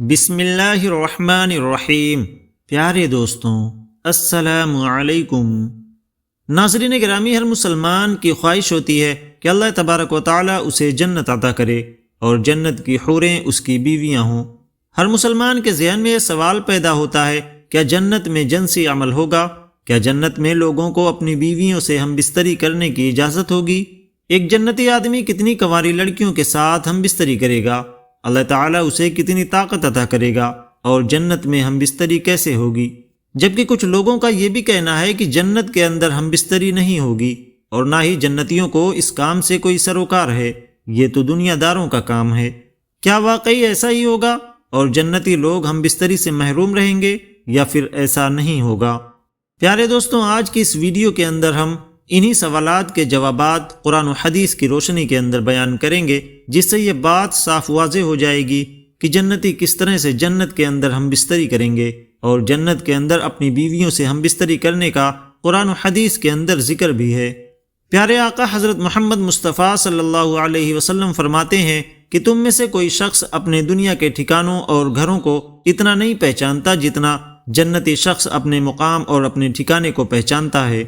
بسم اللہ الرحمن الرحیم۔ پیارے دوستوں، السلام علیکم۔ ناظرین گرامی، ہر مسلمان کی خواہش ہوتی ہے کہ اللہ تبارک و تعالی اسے جنت عطا کرے اور جنت کی حوریں اس کی بیویاں ہوں۔ ہر مسلمان کے ذہن میں یہ سوال پیدا ہوتا ہے، کیا جنت میں جنسی عمل ہوگا؟ کیا جنت میں لوگوں کو اپنی بیویوں سے ہم بستری کرنے کی اجازت ہوگی؟ ایک جنتی آدمی کتنی کنواری لڑکیوں کے ساتھ ہم بستری کرے گا؟ اللہ تعالیٰ اسے کتنی طاقت عطا کرے گا؟ اور جنت میں ہم بستری کیسے ہوگی؟ جبکہ کچھ لوگوں کا یہ بھی کہنا ہے کہ جنت کے اندر ہم بستری نہیں ہوگی اور نہ ہی جنتیوں کو اس کام سے کوئی سروکار ہے، یہ تو دنیا داروں کا کام ہے۔ کیا واقعی ایسا ہی ہوگا اور جنتی لوگ ہم بستری سے محروم رہیں گے، یا پھر ایسا نہیں ہوگا؟ پیارے دوستوں، آج کی اس ویڈیو کے اندر ہم انہی سوالات کے جوابات قرآن و حدیث کی روشنی کے اندر بیان کریں گے، جس سے یہ بات صاف واضح ہو جائے گی کہ جنتی کس طرح سے جنت کے اندر ہم بستری کریں گے، اور جنت کے اندر اپنی بیویوں سے ہم بستری کرنے کا قرآن و حدیث کے اندر ذکر بھی ہے۔ پیارے آقا حضرت محمد مصطفیٰ صلی اللہ علیہ وسلم فرماتے ہیں کہ تم میں سے کوئی شخص اپنے دنیا کے ٹھکانوں اور گھروں کو اتنا نہیں پہچانتا جتنا جنتی شخص اپنے مقام اور اپنے ٹھکانے کو پہچانتا ہے۔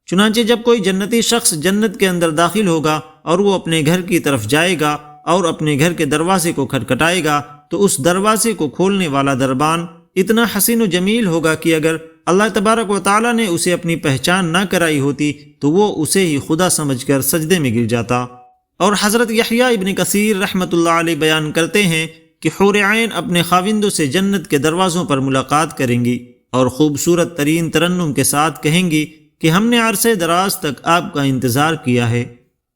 چنانچہ جب کوئی جنتی شخص جنت کے اندر داخل ہوگا اور وہ اپنے گھر کی طرف جائے گا اور اپنے گھر کے دروازے کو کھٹکھٹائے گا تو اس دروازے کو کھولنے والا دربان اتنا حسین و جمیل ہوگا کہ اگر اللہ تبارک و تعالیٰ نے اسے اپنی پہچان نہ کرائی ہوتی تو وہ اسے ہی خدا سمجھ کر سجدے میں گر جاتا۔ اور حضرت یحییٰ ابن کثیر رحمۃ اللہ علیہ بیان کرتے ہیں کہ حور عین اپنے خاوندوں سے جنت کے دروازوں پر ملاقات کریں گی اور خوبصورت ترین ترنم کے ساتھ کہیں گی کہ ہم نے عرصے دراز تک آپ کا انتظار کیا ہے۔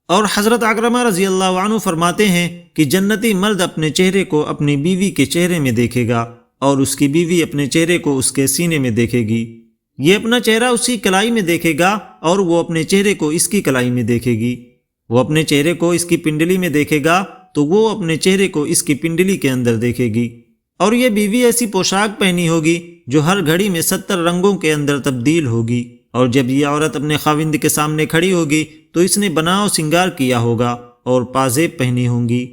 اور حضرت عکرمہ رضی اللہ عنہ فرماتے ہیں کہ جنتی مرد اپنے چہرے کو اپنی بیوی کے چہرے میں دیکھے گا اور اس کی بیوی اپنے چہرے کو اس کے سینے میں دیکھے گی۔ یہ اپنا چہرہ اس کی کلائی میں دیکھے گا اور وہ اپنے چہرے کو اس کی کلائی میں دیکھے گی۔ وہ اپنے چہرے کو اس کی پنڈلی میں دیکھے گا تو وہ اپنے چہرے کو اس کی پنڈلی کے اندر دیکھے گی۔ اور یہ بیوی ایسی پوشاک پہنی ہوگی جو ہر گھڑی میں 70 رنگوں کے اندر تبدیل ہوگی، اور جب یہ عورت اپنے خاوند کے سامنے کھڑی ہوگی تو اس نے بناؤ سنگار کیا ہوگا اور پازیب پہنی ہوں گی،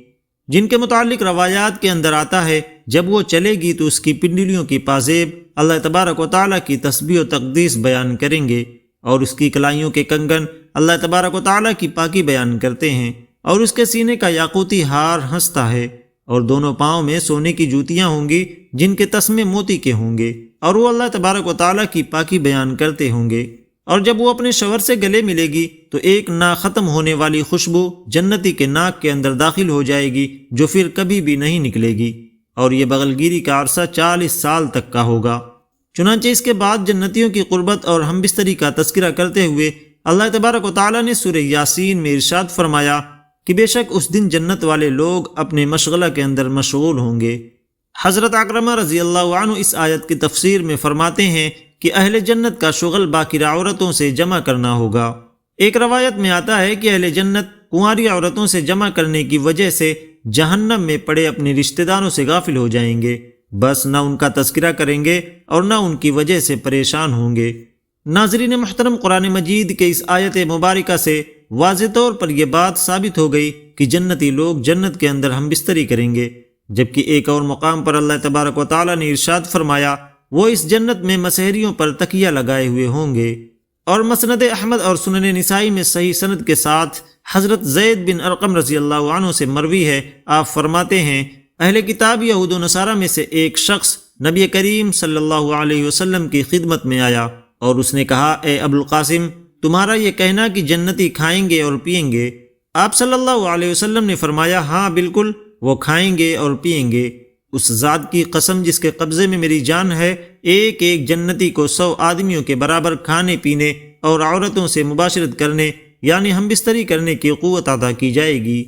جن کے متعلق روایات کے اندر آتا ہے جب وہ چلے گی تو اس کی پنڈلیوں کی پازیب اللہ تبارک و تعالیٰ کی تسبیح و تقدیس بیان کریں گے، اور اس کی کلائیوں کے کنگن اللہ تبارک و تعالیٰ کی پاکی بیان کرتے ہیں، اور اس کے سینے کا یاقوتی ہار ہنستا ہے، اور دونوں پاؤں میں سونے کی جوتیاں ہوں گی جن کے تسمے موتی کے ہوں گے، اور وہ اللہ تبارک و تعالیٰ کی پاکی بیان کرتے ہوں گے۔ اور جب وہ اپنے شوہر سے گلے ملے گی تو ایک نا ختم ہونے والی خوشبو جنتی کے ناک کے اندر داخل ہو جائے گی جو پھر کبھی بھی نہیں نکلے گی، اور یہ بغلگیری کا عرصہ 40 سال تک کا ہوگا۔ چنانچہ اس کے بعد جنتیوں کی قربت اور ہم بستری کا تذکرہ کرتے ہوئے اللہ تبارک و تعالیٰ نے سورہ یاسین میں ارشاد فرمایا کہ بے شک اس دن جنت والے لوگ اپنے مشغلہ کے اندر مشغول ہوں گے۔ حضرت عکرمہ رضی اللہ عنہ اس آیت کی تفسیر میں فرماتے ہیں کہ اہل جنت کا شغل باکرہ عورتوں سے جمع کرنا ہوگا۔ ایک روایت میں آتا ہے کہ اہل جنت کنواری عورتوں سے جمع کرنے کی وجہ سے جہنم میں پڑے اپنے رشتہ داروں سے غافل ہو جائیں گے، بس نہ ان کا تذکرہ کریں گے اور نہ ان کی وجہ سے پریشان ہوں گے۔ ناظرین محترم، قرآن مجید کے اس آیت مبارکہ سے واضح طور پر یہ بات ثابت ہو گئی کہ جنتی لوگ جنت کے اندر ہم بستری کریں گے، جبکہ ایک اور مقام پر اللہ تبارک و تعالیٰ نے ارشاد فرمایا وہ اس جنت میں مسحریوں پر تکیہ لگائے ہوئے ہوں گے۔ اور مسند احمد اور سنن نسائی میں صحیح سند کے ساتھ حضرت زید بن ارقم رضی اللہ عنہ سے مروی ہے، آپ فرماتے ہیں اہل کتاب یہود و نصارہ میں سے ایک شخص نبی کریم صلی اللہ علیہ وسلم کی خدمت میں آیا اور اس نے کہا، اے ابو القاسم، تمہارا یہ کہنا کہ جنتی کھائیں گے اور پئیں گے؟ آپ صلی اللہ علیہ وسلم نے فرمایا، ہاں بالکل، وہ کھائیں گے اور پئیں گے۔ اس ذات کی قسم جس کے قبضے میں میری جان ہے، ایک ایک جنتی کو 100 آدمیوں کے برابر کھانے پینے اور عورتوں سے مباشرت کرنے یعنی ہم بستری کرنے کی قوت عطا کی جائے گی۔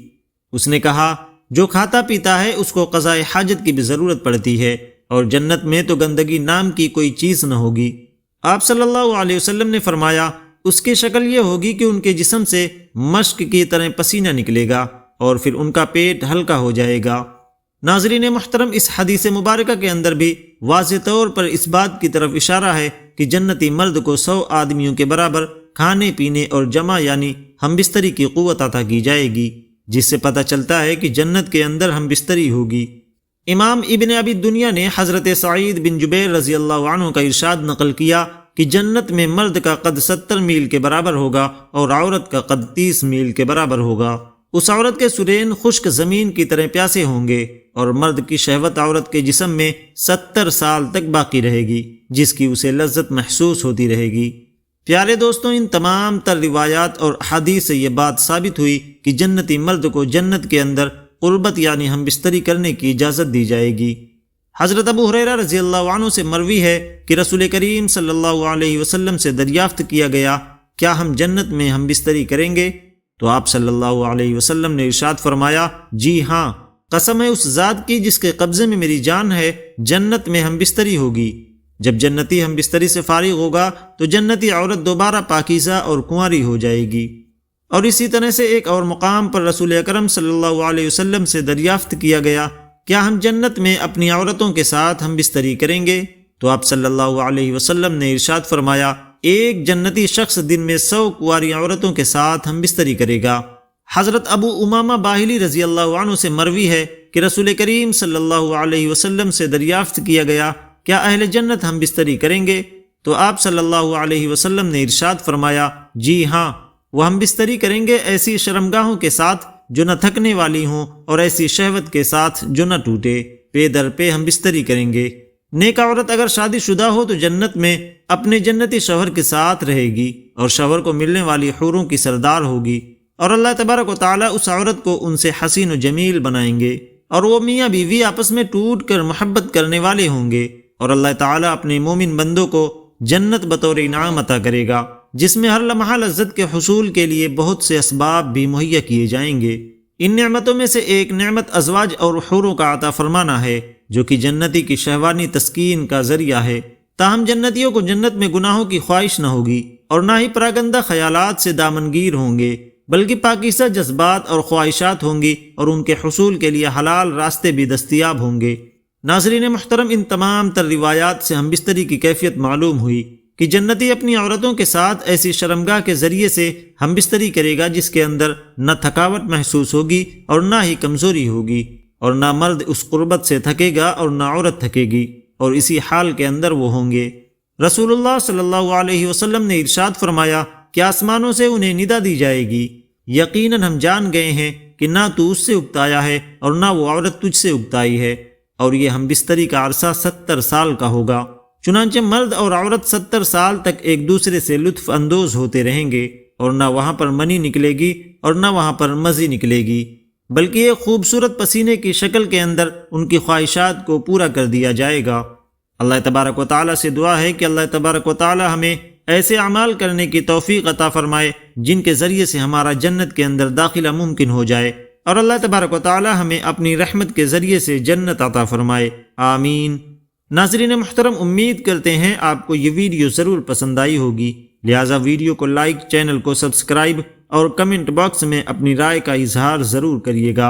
اس نے کہا، جو کھاتا پیتا ہے اس کو قضاء حاجت کی بھی ضرورت پڑتی ہے، اور جنت میں تو گندگی نام کی کوئی چیز نہ ہوگی۔ آپ صلی اللہ علیہ وسلم نے فرمایا، اس کی شکل یہ ہوگی کہ ان کے جسم سے مشک کی طرح پسینہ نکلے گا اور پھر ان کا پیٹ ہلکا ہو جائے گا۔ ناظرین محترم، اس حدیث مبارکہ کے اندر بھی واضح طور پر اس بات کی طرف اشارہ ہے کہ جنتی مرد کو 100 آدمیوں کے برابر کھانے پینے اور جمع یعنی ہم بستری کی قوت عطا کی جائے گی، جس سے پتہ چلتا ہے کہ جنت کے اندر ہم بستری ہوگی۔ امام ابن ابی دنیا نے حضرت سعید بن جبیر رضی اللہ عنہ کا ارشاد نقل کیا کہ جنت میں مرد کا قد 70 میل کے برابر ہوگا اور عورت کا قد 30 میل کے برابر ہوگا۔ اس عورت کے سرین خشک زمین کی طرح پیاسے ہوں گے اور مرد کی شہوت عورت کے جسم میں 70 سال تک باقی رہے گی، جس کی اسے لذت محسوس ہوتی رہے گی۔ پیارے دوستوں، ان تمام تر روایات اور حدیث سے یہ بات ثابت ہوئی کہ جنتی مرد کو جنت کے اندر قربت یعنی ہم بستری کرنے کی اجازت دی جائے گی۔ حضرت ابو ہریرہ رضی اللہ عنہ سے مروی ہے کہ رسول کریم صلی اللہ علیہ وسلم سے دریافت کیا گیا، کیا ہم جنت میں ہم بستری کریں گے؟ تو آپ صلی اللہ علیہ وسلم نے ارشاد فرمایا، جی ہاں، قسم ہے اس ذات کی جس کے قبضے میں میری جان ہے، جنت میں ہم بستری ہوگی۔ جب جنتی ہم بستری سے فارغ ہوگا تو جنتی عورت دوبارہ پاکیزہ اور کنواری ہو جائے گی۔ اور اسی طرح سے ایک اور مقام پر رسول اکرم صلی اللہ علیہ وسلم سے دریافت کیا گیا، کیا ہم جنت میں اپنی عورتوں کے ساتھ ہم بستری کریں گے؟ تو آپ صلی اللہ علیہ وسلم نے ارشاد فرمایا، ایک جنتی شخص دن میں 100 کنواری عورتوں کے ساتھ ہم بستری کرے گا۔ حضرت ابو امامہ باہلی رضی اللہ عنہ سے مروی ہے کہ رسول کریم صلی اللہ علیہ وسلم سے دریافت کیا گیا، کیا اہل جنت ہم بستری کریں گے؟ تو آپ صلی اللہ علیہ وسلم نے ارشاد فرمایا، جی ہاں، وہ ہم بستری کریں گے ایسی شرمگاہوں کے ساتھ جو نہ تھکنے والی ہوں اور ایسی شہوت کے ساتھ جو نہ ٹوٹے، پے در پے ہم بستری کریں گے۔ نیک عورت اگر شادی شدہ ہو تو جنت میں اپنے جنتی شوہر کے ساتھ رہے گی اور شوہر کو ملنے والی حوروں کی سردار ہوگی، اور اللہ تبارک و تعالیٰ اس عورت کو ان سے حسین و جمیل بنائیں گے، اور وہ میاں بیوی آپس میں ٹوٹ کر محبت کرنے والے ہوں گے، اور اللہ تعالیٰ اپنے مومن بندوں کو جنت بطور انعام عطا کرے گا، جس میں ہر لمحہ لذت کے حصول کے لیے بہت سے اسباب بھی مہیا کیے جائیں گے۔ ان نعمتوں میں سے ایک نعمت ازواج اور حوروں کا عطا فرمانا ہے، جو کہ جنتی کی شہوانی تسکین کا ذریعہ ہے۔ تاہم جنتیوں کو جنت میں گناہوں کی خواہش نہ ہوگی اور نہ ہی پراگندہ خیالات سے دامنگیر ہوں گے، بلکہ پاکیزہ جذبات اور خواہشات ہوں گی، اور ان کے حصول کے لیے حلال راستے بھی دستیاب ہوں گے۔ ناظرین محترم، ان تمام تر روایات سے ہم بستری کی کیفیت معلوم ہوئی کہ جنتی اپنی عورتوں کے ساتھ ایسی شرمگاہ کے ذریعے سے ہم بستری کرے گا جس کے اندر نہ تھکاوٹ محسوس ہوگی اور نہ ہی کمزوری ہوگی، اور نہ مرد اس قربت سے تھکے گا اور نہ عورت تھکے گی، اور اسی حال کے اندر وہ ہوں گے۔ رسول اللہ صلی اللہ علیہ وسلم نے ارشاد فرمایا کہ آسمانوں سے انہیں ندا دی جائے گی، یقیناً ہم جان گئے ہیں کہ نہ تو اس سے اگتایا ہے اور نہ وہ عورت تجھ سے اگتائی ہے، اور یہ ہم بستری کا عرصہ 70 سال کا ہوگا۔ چنانچہ مرد اور عورت 70 سال تک ایک دوسرے سے لطف اندوز ہوتے رہیں گے، اور نہ وہاں پر منی نکلے گی اور نہ وہاں پر مزی نکلے گی، بلکہ ایک خوبصورت پسینے کی شکل کے اندر ان کی خواہشات کو پورا کر دیا جائے گا۔ اللہ تبارک و تعالیٰ سے دعا ہے کہ اللہ تبارک و تعالیٰ ہمیں ایسے اعمال کرنے کی توفیق عطا فرمائے جن کے ذریعے سے ہمارا جنت کے اندر داخلہ ممکن ہو جائے، اور اللہ تبارک و تعالیٰ ہمیں اپنی رحمت کے ذریعے سے جنت عطا فرمائے، آمین۔ ناظرین محترم، امید کرتے ہیں آپ کو یہ ویڈیو ضرور پسند آئی ہوگی، لہٰذا ویڈیو کو لائک، چینل کو سبسکرائب اور کمنٹ باکس میں اپنی رائے کا اظہار ضرور کریے گا۔